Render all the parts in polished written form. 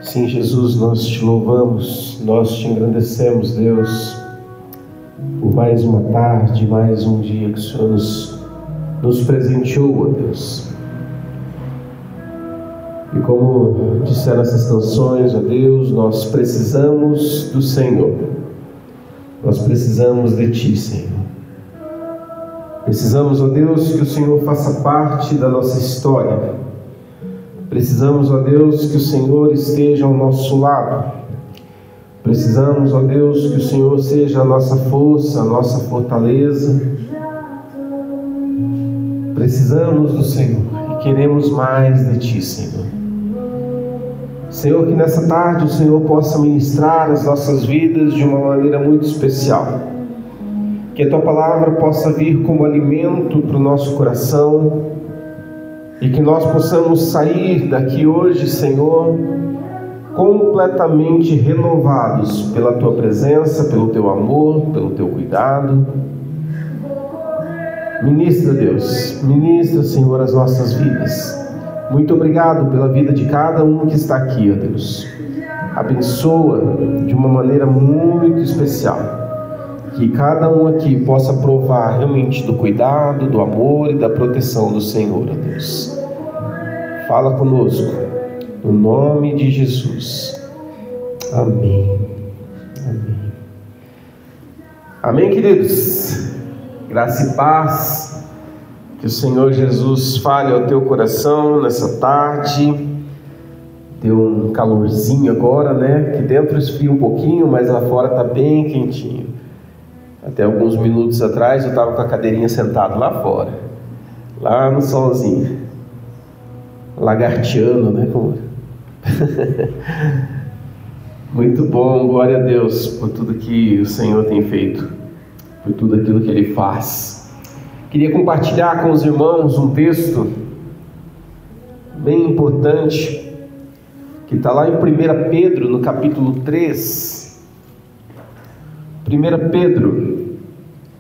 Sim, Jesus, nós te louvamos, nós te engrandecemos, Deus, por mais uma tarde, mais um dia que o Senhor nos presenteou, ó Deus. E como disseram essas canções, ó Deus, nós precisamos do Senhor, nós precisamos de Ti, Senhor. Precisamos, ó Deus, que o Senhor faça parte da nossa história. Precisamos, ó Deus, que o Senhor esteja ao nosso lado. Precisamos, ó Deus, que o Senhor seja a nossa força, a nossa fortaleza. Precisamos do Senhor e queremos mais de Ti, Senhor. Senhor, que nessa tarde o Senhor possa ministrar as nossas vidas de uma maneira muito especial. Que a Tua palavra possa vir como alimento para o nosso coração. E que nós possamos sair daqui hoje, Senhor, completamente renovados pela Tua presença, pelo Teu amor, pelo Teu cuidado. Ministra, Deus, ministra, Senhor, as nossas vidas. Muito obrigado pela vida de cada um que está aqui, ó Deus. Abençoa de uma maneira muito especial. Que cada um aqui possa provar realmente do cuidado, do amor e da proteção do Senhor, ó Deus. Fala conosco, no nome de Jesus. Amém. Amém. Amém, queridos. Graça e paz. Que o Senhor Jesus fale ao teu coração nessa tarde. Deu um calorzinho agora, né? Aqui dentro esfria um pouquinho, mas lá fora está bem quentinho. Até alguns minutos atrás eu estava com a cadeirinha sentado lá fora, lá no solzinho, lagarteando, né? Muito bom, glória a Deus por tudo que o Senhor tem feito, por tudo aquilo que Ele faz. Queria compartilhar com os irmãos um texto bem importante, que está lá em 1 Pedro, no capítulo 3. 1 Pedro,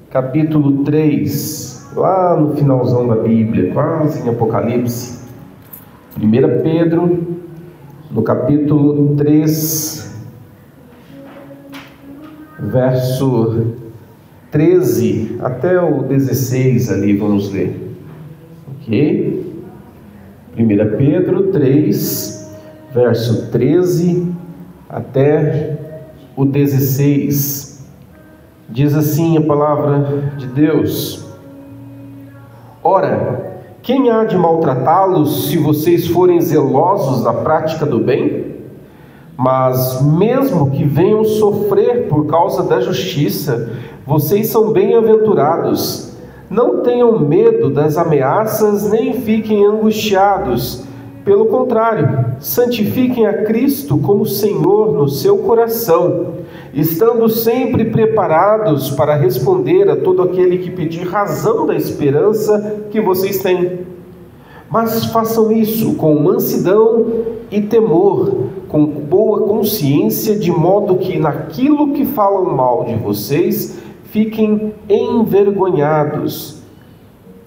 capítulo 3, lá no finalzão da Bíblia, quase em Apocalipse. 1 Pedro, no capítulo 3, verso 13 até o 16 ali, vamos ler. Ok? 1 Pedro 3, verso 13 até o 16. Diz assim a palavra de Deus: Ora, quem há de maltratá-los se vocês forem zelosos na prática do bem? Mas mesmo que venham sofrer por causa da justiça, vocês são bem-aventurados. Não tenham medo das ameaças, nem fiquem angustiados. Pelo contrário, santifiquem a Cristo como Senhor no seu coração, estando sempre preparados para responder a todo aquele que pedir razão da esperança que vocês têm. Mas façam isso com mansidão e temor, com boa consciência, de modo que naquilo que falam mal de vocês, fiquem envergonhados,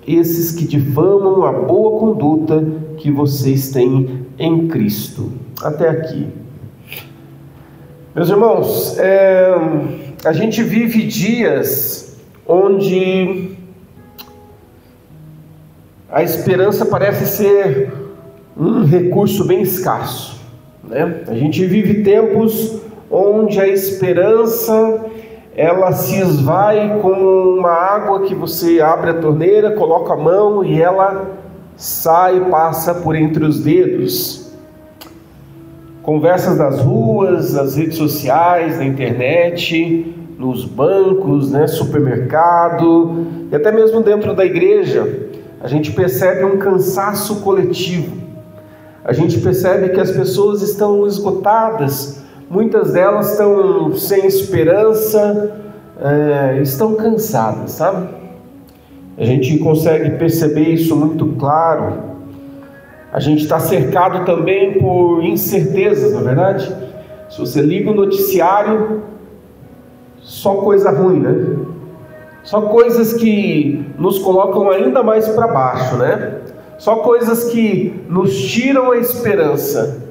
esses que difamam a boa conduta que vocês têm em Cristo. Até aqui. Meus irmãos, a gente vive dias onde a esperança parece ser um recurso bem escasso, né? A gente vive tempos onde a esperança, ela se esvai como uma água que você abre a torneira, coloca a mão e ela sai, passa por entre os dedos. Conversas das ruas, nas redes sociais, na internet, nos bancos, né, supermercado, e até mesmo dentro da igreja, a gente percebe um cansaço coletivo. A gente percebe que as pessoas estão esgotadas, muitas delas estão sem esperança, estão cansadas, sabe? A gente consegue perceber isso muito claro. A gente está cercado também por incertezas, não é verdade? Se você liga o noticiário, só coisa ruim, né? Só coisas que nos colocam ainda mais para baixo, né? Só coisas que nos tiram a esperança.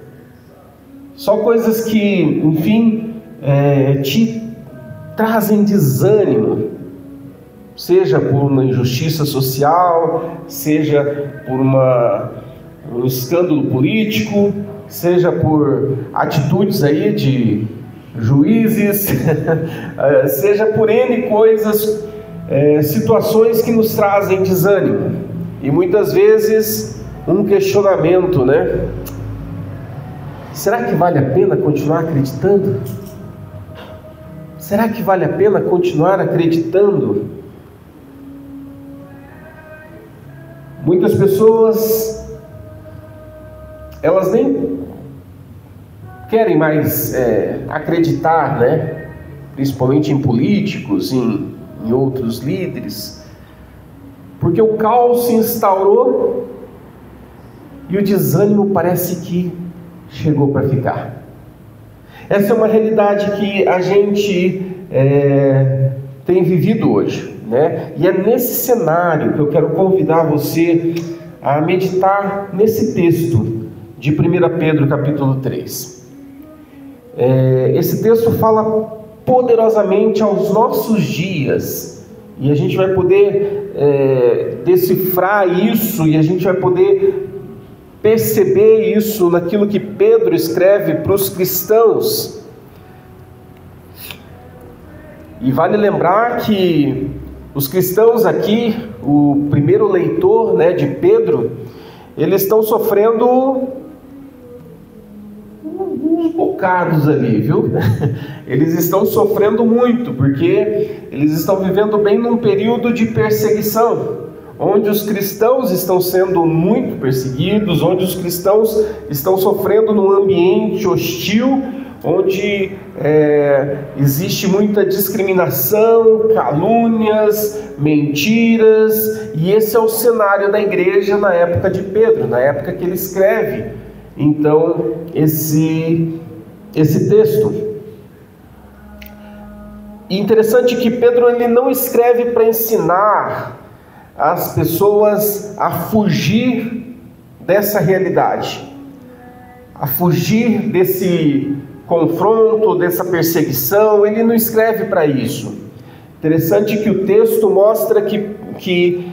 Só coisas que, enfim, te trazem desânimo. Seja por uma injustiça social, seja por um escândalo político, seja por atitudes aí de juízes, seja por N coisas, situações que nos trazem desânimo. E muitas vezes um questionamento, né? Será que vale a pena continuar acreditando? Será que vale a pena continuar acreditando? Muitas pessoas, elas nem querem mais acreditar, né? Principalmente em políticos, em outros líderes, porque o caos se instaurou e o desânimo parece que chegou para ficar. Essa é uma realidade que a gente tem vivido hoje, né? E é nesse cenário que eu quero convidar você a meditar nesse texto de 1 Pedro capítulo 3. Esse texto fala poderosamente aos nossos dias, e a gente vai poder decifrar isso, e a gente vai poder perceber isso naquilo que Pedro escreve para os cristãos. E vale lembrar que os cristãos aqui, o primeiro leitor, né, de Pedro, eles estão sofrendo uns bocados ali, viu? Eles estão sofrendo muito, porque eles estão vivendo bem num período de perseguição, onde os cristãos estão sendo muito perseguidos, onde os cristãos estão sofrendo num ambiente hostil, onde existe muita discriminação, calúnias, mentiras, e esse é o cenário da igreja na época de Pedro, na época que ele escreve, então, esse texto. E interessante que Pedro ele não escreve para ensinar as pessoas a fugir dessa realidade, a fugir desse confronto, dessa perseguição. Ele não escreve para isso. Interessante que o texto mostra que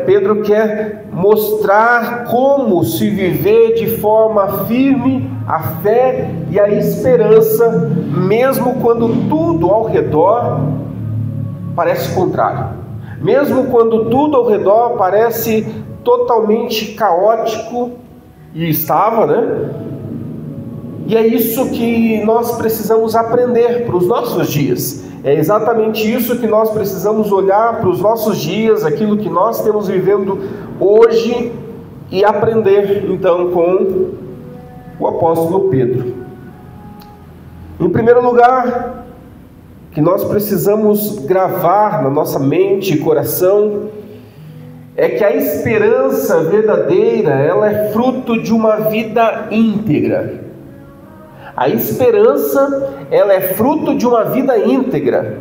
Pedro quer mostrar como se viver de forma firme a fé e a esperança, mesmo quando tudo ao redor parece contrário, mesmo quando tudo ao redor parece totalmente caótico, e estava, né? E é isso que nós precisamos aprender para os nossos dias. É exatamente isso que nós precisamos olhar para os nossos dias, aquilo que nós temos vivendo hoje, e aprender então com o apóstolo Pedro. Em primeiro lugar, que nós precisamos gravar na nossa mente e coração é que a esperança verdadeira, ela é fruto de uma vida íntegra. A esperança, ela é fruto de uma vida íntegra.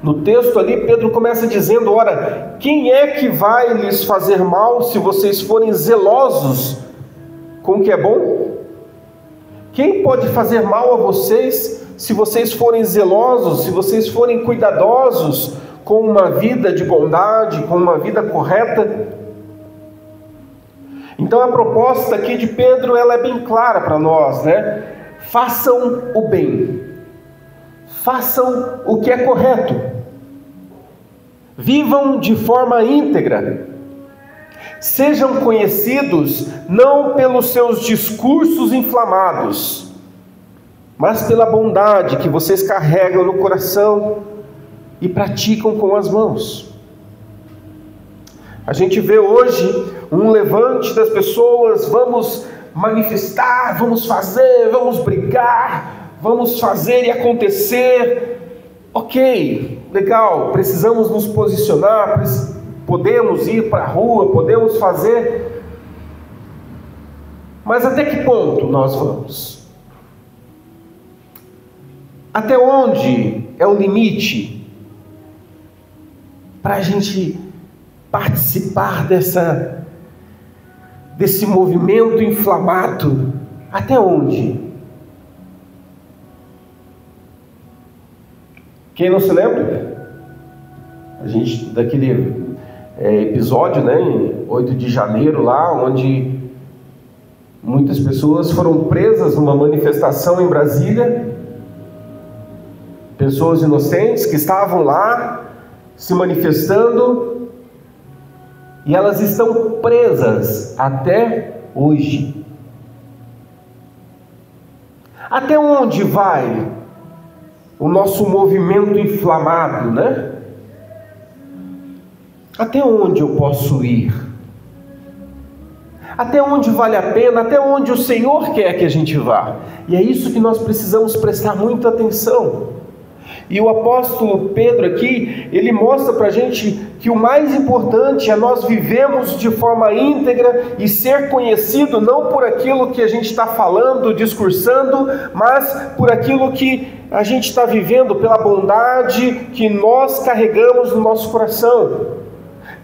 No texto ali, Pedro começa dizendo: ora, quem é que vai lhes fazer mal se vocês forem zelosos com o que é bom? Quem pode fazer mal a vocês se vocês forem zelosos, se vocês forem cuidadosos com uma vida de bondade, com uma vida correta? Então a proposta aqui de Pedro, ela é bem clara para nós, né? Façam o bem, façam o que é correto, vivam de forma íntegra, sejam conhecidos não pelos seus discursos inflamados, mas pela bondade que vocês carregam no coração e praticam com as mãos. A gente vê hoje um levante das pessoas: vamos manifestar, vamos fazer, vamos brigar, vamos fazer e acontecer. Ok, legal, precisamos nos posicionar, podemos ir para a rua, podemos fazer, mas até que ponto nós vamos? Até onde é o limite? para a gente participar desse movimento inflamado. Até onde? Quem não se lembra? A gente, daquele episódio, né, em 8 de janeiro, lá, onde muitas pessoas foram presas numa manifestação em Brasília, pessoas inocentes que estavam lá se manifestando, e elas estão presas até hoje. Até onde vai o nosso movimento inflamado, né? Até onde eu posso ir? Até onde vale a pena? Até onde o Senhor quer que a gente vá? E é isso que nós precisamos prestar muita atenção. E o apóstolo Pedro aqui, ele mostra para a gente que o mais importante é nós vivemos de forma íntegra e ser conhecido não por aquilo que a gente está falando, discursando, mas por aquilo que a gente está vivendo, pela bondade que nós carregamos no nosso coração,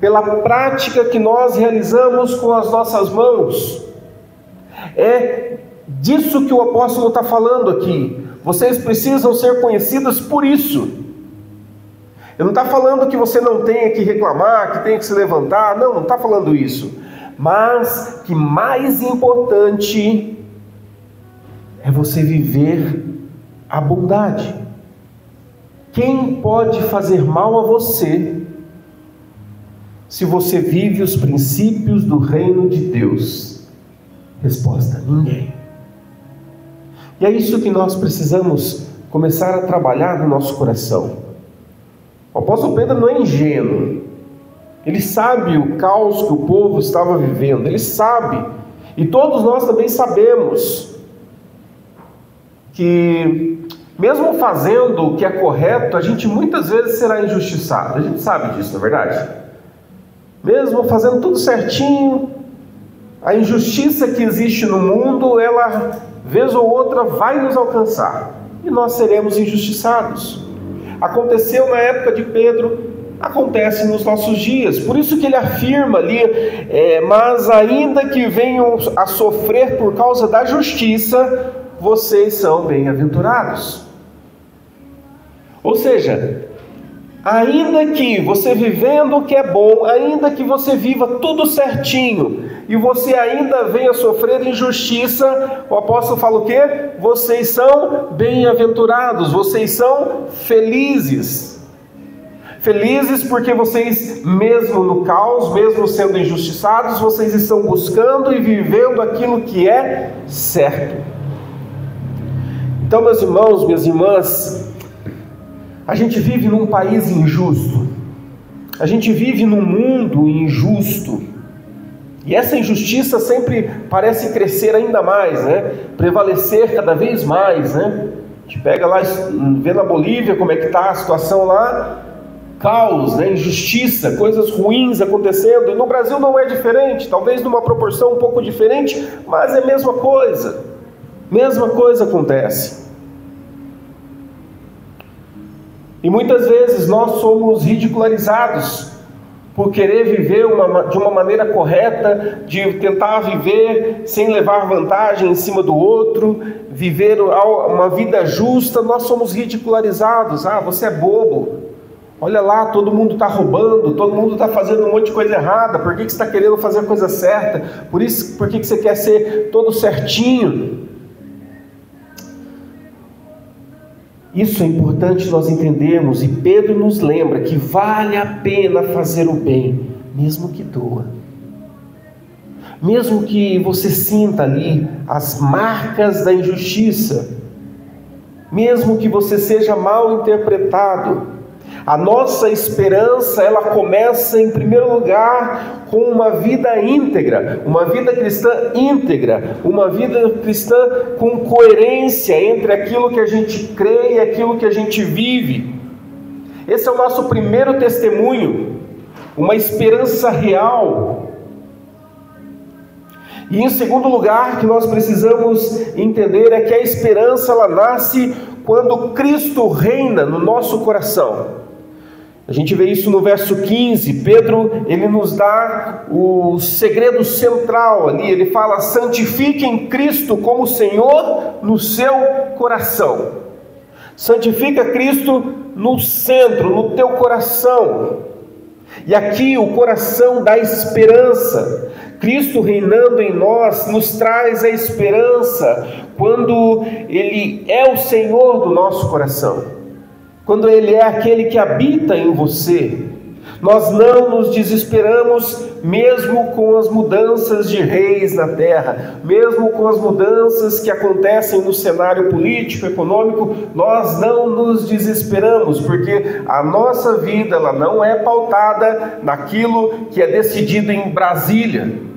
pela prática que nós realizamos com as nossas mãos. É disso que o apóstolo está falando aqui. Vocês precisam ser conhecidos por isso. Ele não está falando que você não tenha que reclamar, que tenha que se levantar. Não está falando isso. Mas que mais importante é você viver a bondade. Quem pode fazer mal a você se você vive os princípios do reino de Deus? Resposta: ninguém. E é isso que nós precisamos começar a trabalhar no nosso coração. O apóstolo Pedro não é ingênuo. Ele sabe o caos que o povo estava vivendo. Ele sabe. E todos nós também sabemos que, mesmo fazendo o que é correto, a gente muitas vezes será injustiçado. A gente sabe disso, não é verdade? Mesmo fazendo tudo certinho, a injustiça que existe no mundo, ela, vez ou outra, vai nos alcançar. E nós seremos injustiçados. Aconteceu na época de Pedro, acontece nos nossos dias. Por isso que ele afirma ali, mas ainda que venham a sofrer por causa da justiça, vocês são bem-aventurados. Ou seja, ainda que você vivendo o que é bom, ainda que você viva tudo certinho, e você ainda venha sofrer injustiça, o apóstolo fala o quê? Vocês são bem-aventurados, vocês são felizes. Felizes porque vocês, mesmo no caos, mesmo sendo injustiçados, vocês estão buscando e vivendo aquilo que é certo. Então, meus irmãos, minhas irmãs, a gente vive num país injusto, a gente vive num mundo injusto, e essa injustiça sempre parece crescer ainda mais, né? Prevalecer cada vez mais, né? A gente pega lá, vê na Bolívia como é que está a situação lá, caos, né? Injustiça, coisas ruins acontecendo, e no Brasil não é diferente, talvez numa proporção um pouco diferente, mas é a mesma coisa acontece. E muitas vezes nós somos ridicularizados por querer viver de uma maneira correta, de tentar viver sem levar vantagem em cima do outro, viver uma vida justa. Nós somos ridicularizados. Ah, você é bobo. Olha lá, todo mundo está roubando, todo mundo está fazendo um monte de coisa errada. Por que você está querendo fazer a coisa certa? Por que você quer ser todo certinho? Isso é importante nós entendermos, e Pedro nos lembra que vale a pena fazer o bem, mesmo que doa. Mesmo que você sinta ali as marcas da injustiça, mesmo que você seja mal interpretado, a nossa esperança, ela começa em primeiro lugar com uma vida íntegra, uma vida cristã íntegra, uma vida cristã com coerência entre aquilo que a gente crê e aquilo que a gente vive. Esse é o nosso primeiro testemunho, uma esperança real. E em segundo lugar, que nós precisamos entender é que a esperança, ela nasce quando Cristo reina no nosso coração. A gente vê isso no verso 15, Pedro, ele nos dá o segredo central ali, ele fala: santifiquem Cristo como Senhor no seu coração. Santifica Cristo no centro, no teu coração. E aqui o coração dá esperança. Cristo reinando em nós nos traz a esperança quando Ele é o Senhor do nosso coração. Quando Ele é aquele que habita em você. Nós não nos desesperamos mesmo com as mudanças de reis na terra, mesmo com as mudanças que acontecem no cenário político, econômico, nós não nos desesperamos, porque a nossa vida ela não é pautada naquilo que é decidido em Brasília.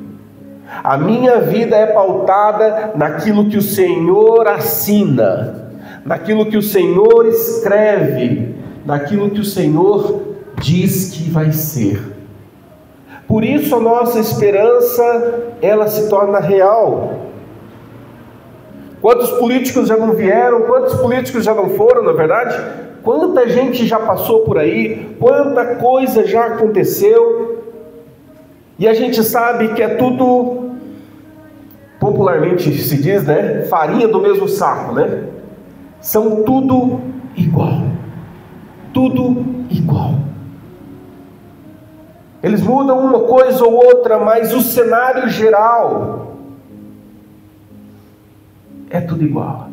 A minha vida é pautada naquilo que o Senhor assina, naquilo que o Senhor escreve, naquilo que o Senhor diz que vai ser. Por isso a nossa esperança, ela se torna real. Quantos políticos já não vieram, quantos políticos já não foram, na verdade? Quanta gente já passou por aí, quanta coisa já aconteceu, e a gente sabe que é tudo, popularmente se diz, né? Farinha do mesmo saco, né? São tudo igual. Tudo igual. Eles mudam uma coisa ou outra, mas o cenário geral é tudo igual.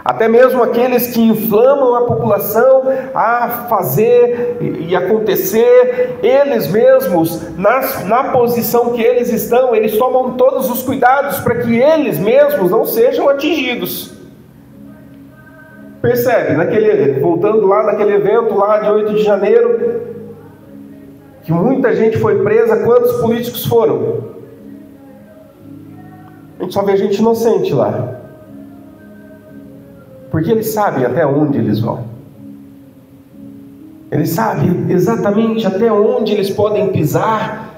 Até mesmo aqueles que inflamam a população a fazer e acontecer, eles mesmos, na posição que eles estão, eles tomam todos os cuidados para que eles mesmos não sejam atingidos. Percebe, voltando lá naquele evento lá de 8 de janeiro, que muita gente foi presa, quantos políticos foram? A gente só vê gente inocente lá. Porque eles sabem até onde eles vão. Eles sabem exatamente até onde eles podem pisar.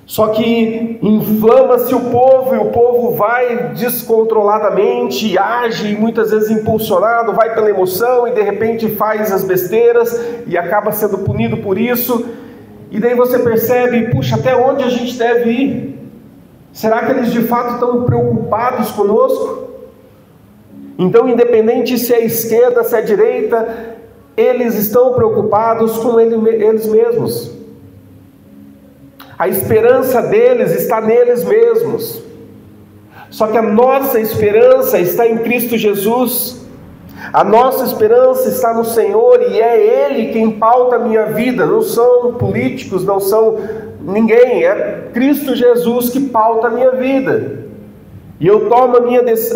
Só que inflama-se o povo, e o povo vai descontroladamente, age muitas vezes impulsionado, vai pela emoção e de repente faz as besteiras e acaba sendo punido por isso. E daí você percebe, puxa, até onde a gente deve ir? Será que eles de fato estão preocupados conosco? Então, independente se é esquerda, se é direita, eles estão preocupados com eles mesmos. A esperança deles está neles mesmos. Só que a nossa esperança está em Cristo Jesus. A nossa esperança está no Senhor, e é Ele quem pauta a minha vida. Não são políticos, não são ninguém. É Cristo Jesus que pauta a minha vida. E eu tomo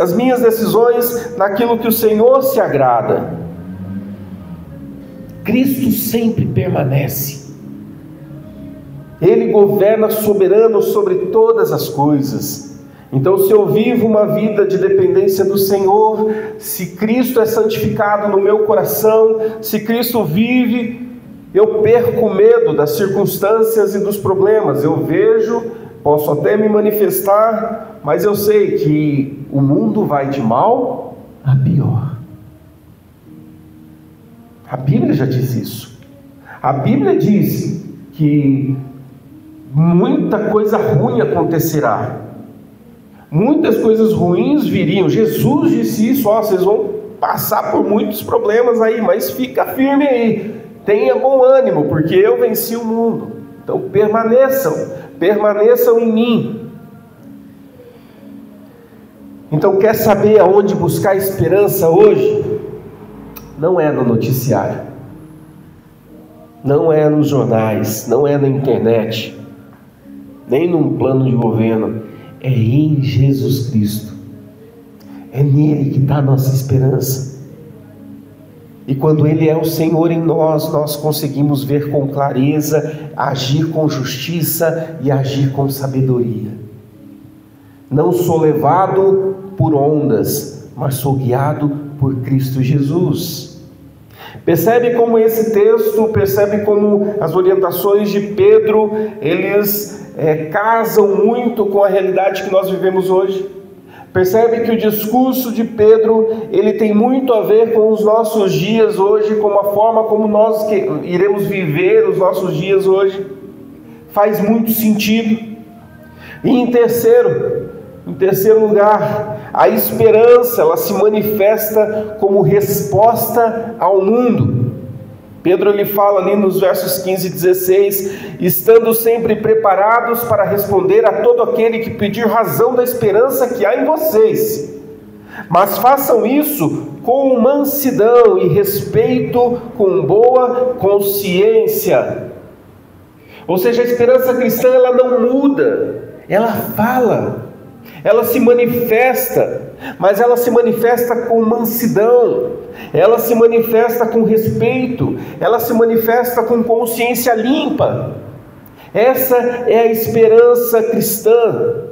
as minhas decisões naquilo que o Senhor se agrada. Cristo sempre permanece. Ele governa soberano sobre todas as coisas. Então, se eu vivo uma vida de dependência do Senhor, se Cristo é santificado no meu coração, se Cristo vive, eu perco o medo das circunstâncias e dos problemas. Eu vejo, posso até me manifestar, mas eu sei que o mundo vai de mal a pior. A Bíblia já diz isso. A Bíblia diz que muita coisa ruim acontecerá. Muitas coisas ruins viriam. Jesus disse isso, vocês vão passar por muitos problemas aí, mas fica firme aí. Tenha bom ânimo, porque eu venci o mundo. Então permaneçam em mim. Então, quer saber aonde buscar esperança hoje? Não é no noticiário, não é nos jornais, não é na internet, nem num plano de governo. É em Jesus Cristo. É nele que está a nossa esperança. E quando Ele é o Senhor em nós, nós conseguimos ver com clareza, agir com justiça e agir com sabedoria. Não sou levado por ondas, mas sou guiado por Cristo Jesus. Percebe como esse texto, percebe como as orientações de Pedro, eles casam muito com a realidade que nós vivemos hoje. Percebe que o discurso de Pedro, ele tem muito a ver com os nossos dias hoje, com a forma como nós iremos viver os nossos dias hoje. Faz muito sentido. E em terceiro lugar, a esperança, ela se manifesta como resposta ao mundo. Pedro ele fala ali nos versos 15 e 16, estando sempre preparados para responder a todo aquele que pedir razão da esperança que há em vocês. Mas façam isso com mansidão e respeito, com boa consciência. Ou seja, a esperança cristã ela não muda, ela fala, ela se manifesta, mas ela se manifesta com mansidão, ela se manifesta com respeito, ela se manifesta com consciência limpa. Essa é a esperança cristã,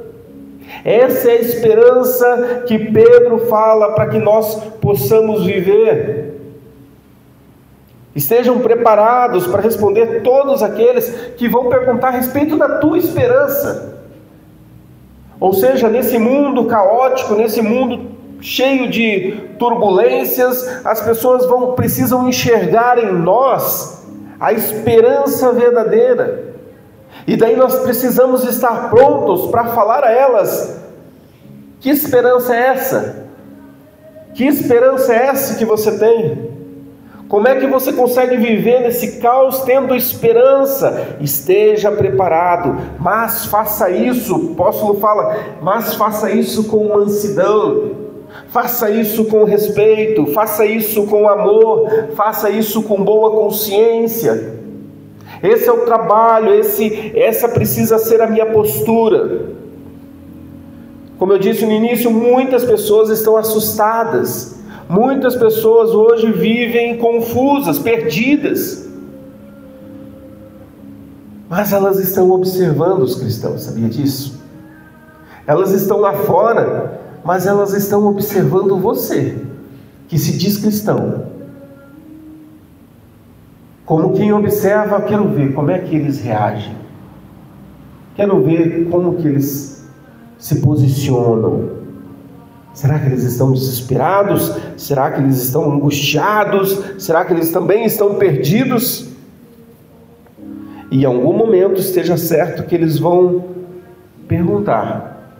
essa é a esperança que Pedro fala para que nós possamos viver. Estejam preparados para responder todos aqueles que vão perguntar a respeito da tua esperança. Ou seja, nesse mundo caótico, nesse mundo cheio de turbulências, as pessoas precisam enxergar em nós a esperança verdadeira. E daí nós precisamos estar prontos para falar a elas: que esperança é essa? Que esperança é essa que você tem? Como é que você consegue viver nesse caos tendo esperança? Esteja preparado, mas faça isso, o apóstolo fala, mas faça isso com mansidão, faça isso com respeito, faça isso com amor, faça isso com boa consciência. Esse é o trabalho, essa precisa ser a minha postura. Como eu disse no início, muitas pessoas estão assustadas. Muitas pessoas hoje vivem confusas, perdidas. Mas elas estão observando os cristãos, sabia disso? Elas estão lá fora, mas elas estão observando você, que se diz cristão. Como quem observa, quero ver como é que eles reagem. Quero ver como que eles se posicionam. Será que eles estão desesperados? Será que eles estão angustiados? Será que eles também estão perdidos? E em algum momento esteja certo que eles vão perguntar: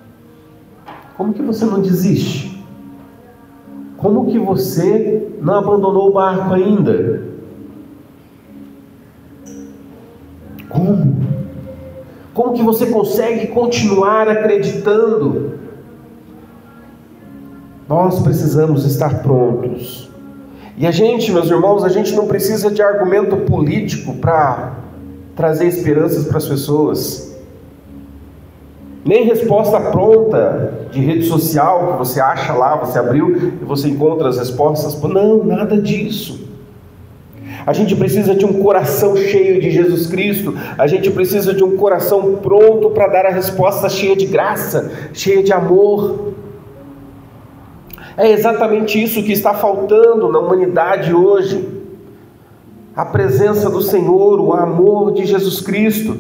como que você não desiste? Como que você não abandonou o barco ainda? Como que você consegue continuar acreditando? Nós precisamos estar prontos. E a gente, meus irmãos, a gente não precisa de argumento político para trazer esperanças para as pessoas. Nem resposta pronta de rede social que você acha lá, você abriu e você encontra as respostas. Não, nada disso. A gente precisa de um coração cheio de Jesus Cristo. A gente precisa de um coração pronto para dar a resposta cheia de graça, cheia de amor. É exatamente isso que está faltando na humanidade hoje. A presença do Senhor, o amor de Jesus Cristo.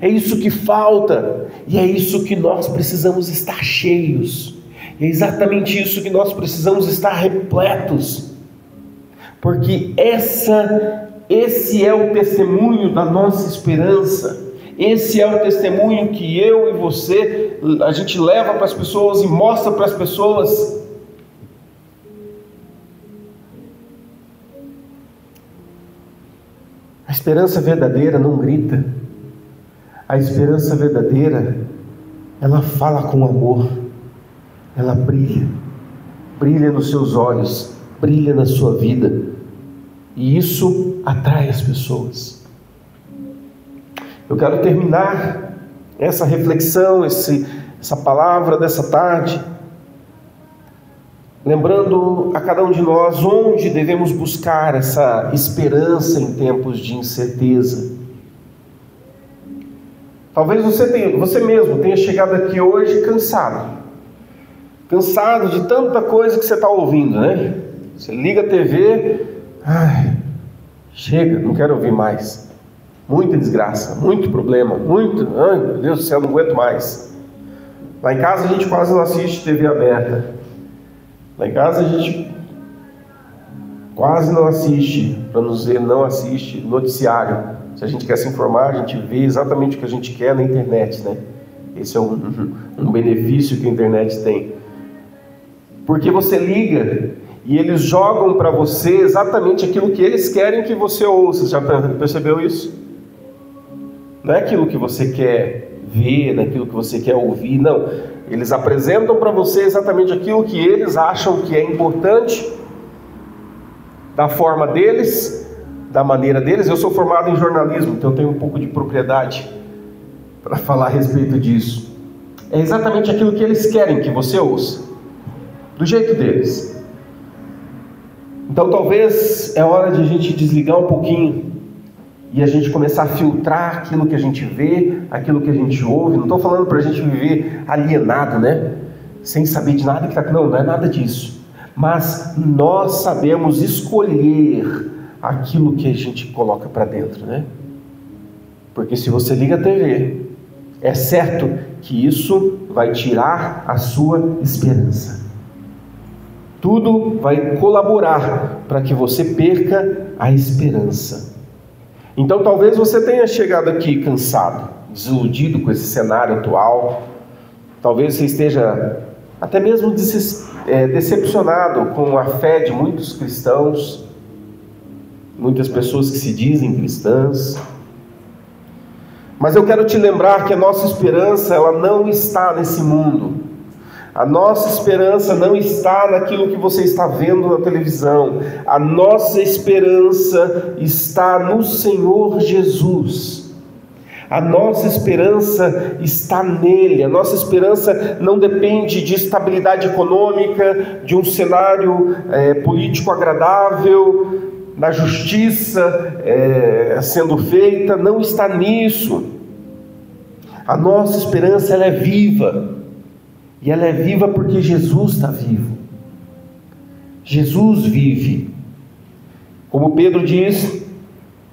É isso que falta. E é isso que nós precisamos estar cheios. É exatamente isso que nós precisamos estar repletos. Porque esse é o testemunho da nossa esperança. Esse é o testemunho que eu e você, a gente leva para as pessoas e mostra para as pessoas. A esperança verdadeira não grita. A esperança verdadeira, ela fala com amor. Ela brilha. Brilha nos seus olhos. Brilha na sua vida. E isso atrai as pessoas. Eu quero terminar essa reflexão, essa palavra dessa tarde, lembrando a cada um de nós onde devemos buscar essa esperança em tempos de incerteza. Talvez você mesmo tenha chegado aqui hoje cansado de tanta coisa que você está ouvindo, né? Você liga a TV, chega, não quero ouvir mais. Muita desgraça, muito problema, ai meu Deus do céu, não aguento mais. Lá em casa a gente quase não assiste TV aberta. Lá em casa a gente quase não assiste, para não dizer não assiste, noticiário. Se a gente quer se informar, a gente vê exatamente o que a gente quer na internet, né? Esse é um benefício que a internet tem. Porque você liga e eles jogam para você exatamente aquilo que eles querem que você ouça. Você já percebeu isso? Não é aquilo que você quer ver, não é aquilo que você quer ouvir, não. Eles apresentam para você exatamente aquilo que eles acham que é importante, da forma deles, da maneira deles. Eu sou formado em jornalismo, então eu tenho um pouco de propriedade para falar a respeito disso. É exatamente aquilo que eles querem que você ouça, do jeito deles. Então talvez é hora de a gente desligar um pouquinho e a gente começar a filtrar aquilo que a gente vê, aquilo que a gente ouve. Não estou falando para a gente viver alienado, né? Sem saber de nada que está... Não é nada disso. Mas nós sabemos escolher aquilo que a gente coloca para dentro, né? Porque se você liga a TV, é certo que isso vai tirar a sua esperança. Tudo vai colaborar para que você perca a esperança. Então talvez você tenha chegado aqui cansado, desiludido com esse cenário atual. Talvez você esteja até mesmo decepcionado com a fé de muitos cristãos, muitas pessoas que se dizem cristãs. Mas eu quero te lembrar que a nossa esperança, ela não está nesse mundo. A nossa esperança não está naquilo que você está vendo na televisão. A nossa esperança está no Senhor Jesus. A nossa esperança está nele. A nossa esperança não depende de estabilidade econômica, de um cenário político agradável, na justiça sendo feita. Não está nisso. A nossa esperança, ela é viva. E ela é viva porque Jesus está vivo. Jesus vive. Como Pedro diz,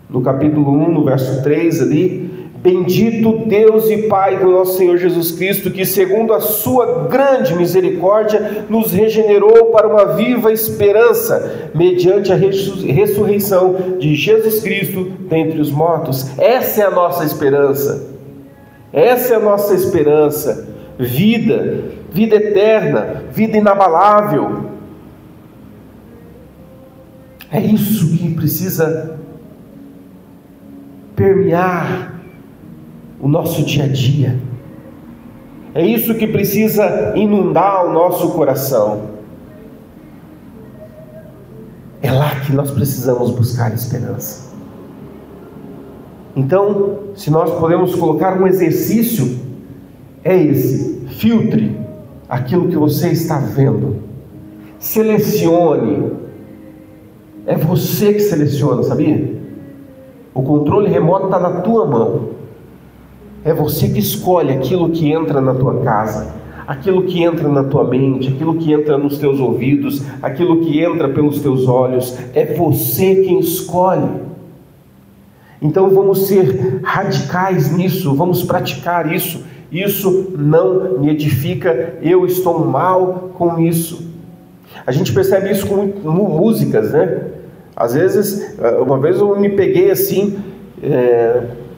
no capítulo 1, no verso 3 ali: bendito Deus e Pai do nosso Senhor Jesus Cristo, que segundo a sua grande misericórdia, nos regenerou para uma viva esperança, mediante a ressurreição de Jesus Cristo dentre os mortos. Essa é a nossa esperança. Essa é a nossa esperança. Vida eterna, vida inabalável. É isso que precisa permear o nosso dia a dia. É isso que precisa inundar o nosso coração. É lá que nós precisamos buscar esperança. Então, se nós podemos colocar um exercício, é esse: filtre aquilo que você está vendo, selecione. É você que seleciona, sabia? O controle remoto está na tua mão. É você que escolhe aquilo que entra na tua casa, aquilo que entra na tua mente, aquilo que entra nos teus ouvidos, aquilo que entra pelos teus olhos. É você quem escolhe. Então vamos ser radicais nisso, vamos praticar isso. Isso não me edifica, eu estou mal com isso. A gente percebe isso com músicas, né? Às vezes, uma vez eu me peguei assim,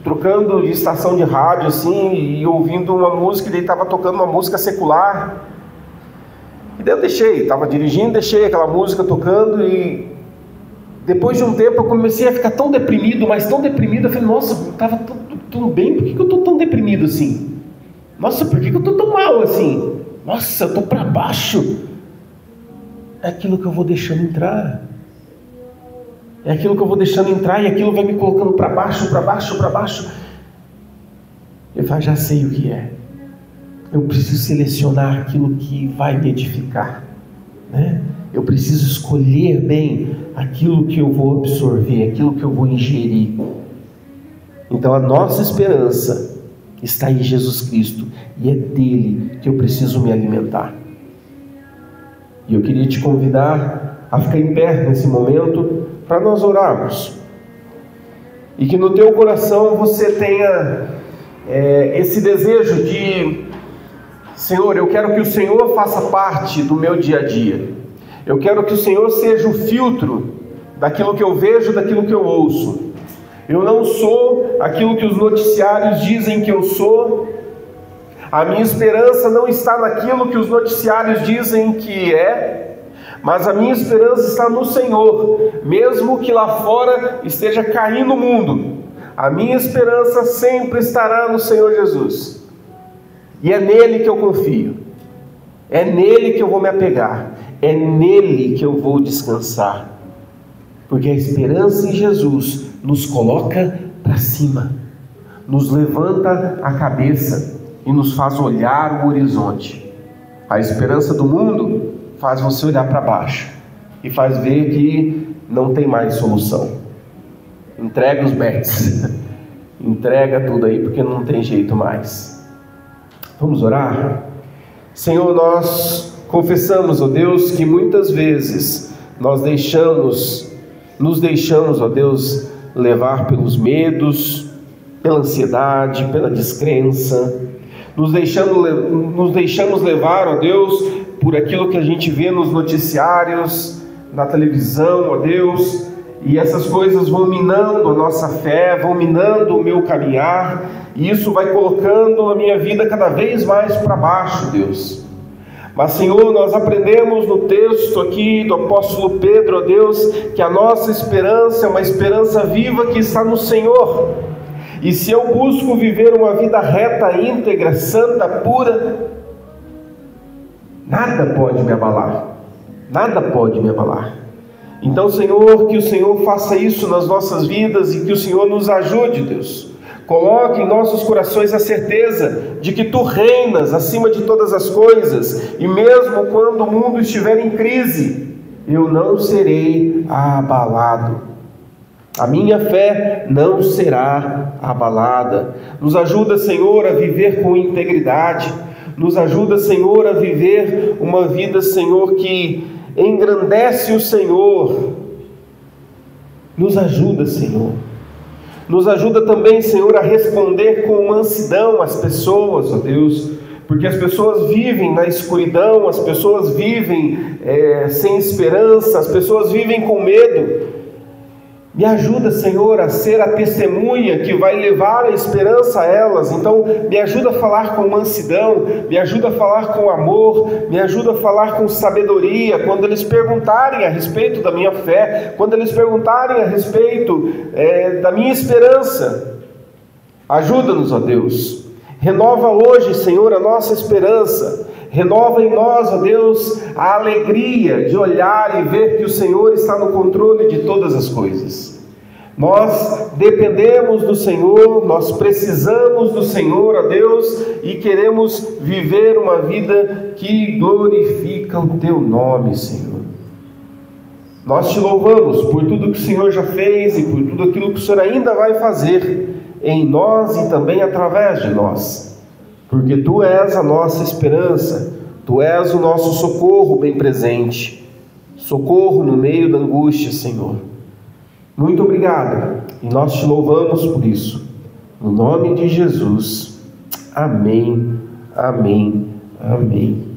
trocando de estação de rádio assim, e ouvindo uma música, e daí estava tocando uma música secular. E daí eu estava dirigindo, deixei aquela música tocando, e depois de um tempo eu comecei a ficar tão deprimido, mas tão deprimido, eu falei: nossa, estava tudo bem, por que eu estou tão deprimido assim? Nossa, por que eu estou tão mal assim? Nossa, eu estou para baixo. É aquilo que eu vou deixando entrar. É aquilo que eu vou deixando entrar, e aquilo vai me colocando para baixo, para baixo, para baixo. Eu falo: já sei o que é. Eu preciso selecionar aquilo que vai me edificar, né? Eu preciso escolher bem aquilo que eu vou absorver, aquilo que eu vou ingerir. Então a nossa esperança está em Jesus Cristo, e é dele que eu preciso me alimentar. E eu queria te convidar a ficar em pé nesse momento para nós orarmos, e que no teu coração você tenha esse desejo de Senhor, eu quero que o Senhor faça parte do meu dia a dia. Eu quero que o Senhor seja o filtro daquilo que eu vejo, daquilo que eu ouço. Eu não sou aquilo que os noticiários dizem que eu sou. A minha esperança não está naquilo que os noticiários dizem que é, mas a minha esperança está no Senhor, mesmo que lá fora esteja caindo o mundo. A minha esperança sempre estará no Senhor Jesus, e é nele que eu confio, é nele que eu vou me apegar, é nele que eu vou descansar, porque a esperança em Jesus nos coloca para cima, nos levanta a cabeça e nos faz olhar o horizonte. A esperança do mundo faz você olhar para baixo e faz ver que não tem mais solução. Entrega os bets, entrega tudo aí, porque não tem jeito mais. Vamos orar? Senhor, nós confessamos, ó Deus, que muitas vezes nós nos deixamos, ó Deus, levar pelos medos, pela ansiedade, pela descrença. Nos deixamos levar, ó Deus, por aquilo que a gente vê nos noticiários, na televisão, ó Deus, e essas coisas vão minando a nossa fé, vão minando o meu caminhar, e isso vai colocando a minha vida cada vez mais para baixo, Deus. Mas, Senhor, nós aprendemos no texto aqui do apóstolo Pedro, ó Deus, que a nossa esperança é uma esperança viva que está no Senhor. E se eu busco viver uma vida reta, íntegra, santa, pura, nada pode me abalar, nada pode me abalar. Então, Senhor, que o Senhor faça isso nas nossas vidas e que o Senhor nos ajude, Deus. Coloque em nossos corações a certeza de que Tu reinas acima de todas as coisas, e mesmo quando o mundo estiver em crise, eu não serei abalado. A minha fé não será abalada. Nos ajuda, Senhor, a viver com integridade. Nos ajuda, Senhor, a viver uma vida, Senhor, que engrandece o Senhor. Nos ajuda, Senhor. Nos ajuda também, Senhor, a responder com mansidão às pessoas, ó Deus, porque as pessoas vivem na escuridão, as pessoas vivem sem esperança, as pessoas vivem com medo. Me ajuda, Senhor, a ser a testemunha que vai levar a esperança a elas. Então, me ajuda a falar com mansidão, me ajuda a falar com amor, me ajuda a falar com sabedoria. Quando eles perguntarem a respeito da minha fé, quando eles perguntarem a respeito da minha esperança, ajuda-nos, ó Deus. Renova hoje, Senhor, a nossa esperança. Renova em nós, ó Deus, a alegria de olhar e ver que o Senhor está no controle de todas as coisas. Nós dependemos do Senhor, nós precisamos do Senhor, ó Deus, e queremos viver uma vida que glorifica o Teu nome, Senhor. Nós Te louvamos por tudo que o Senhor já fez e por tudo aquilo que o Senhor ainda vai fazer em nós e também através de nós. Porque Tu és a nossa esperança, Tu és o nosso socorro bem presente, socorro no meio da angústia, Senhor. Muito obrigado, e nós Te louvamos por isso, no nome de Jesus. Amém, amém, amém.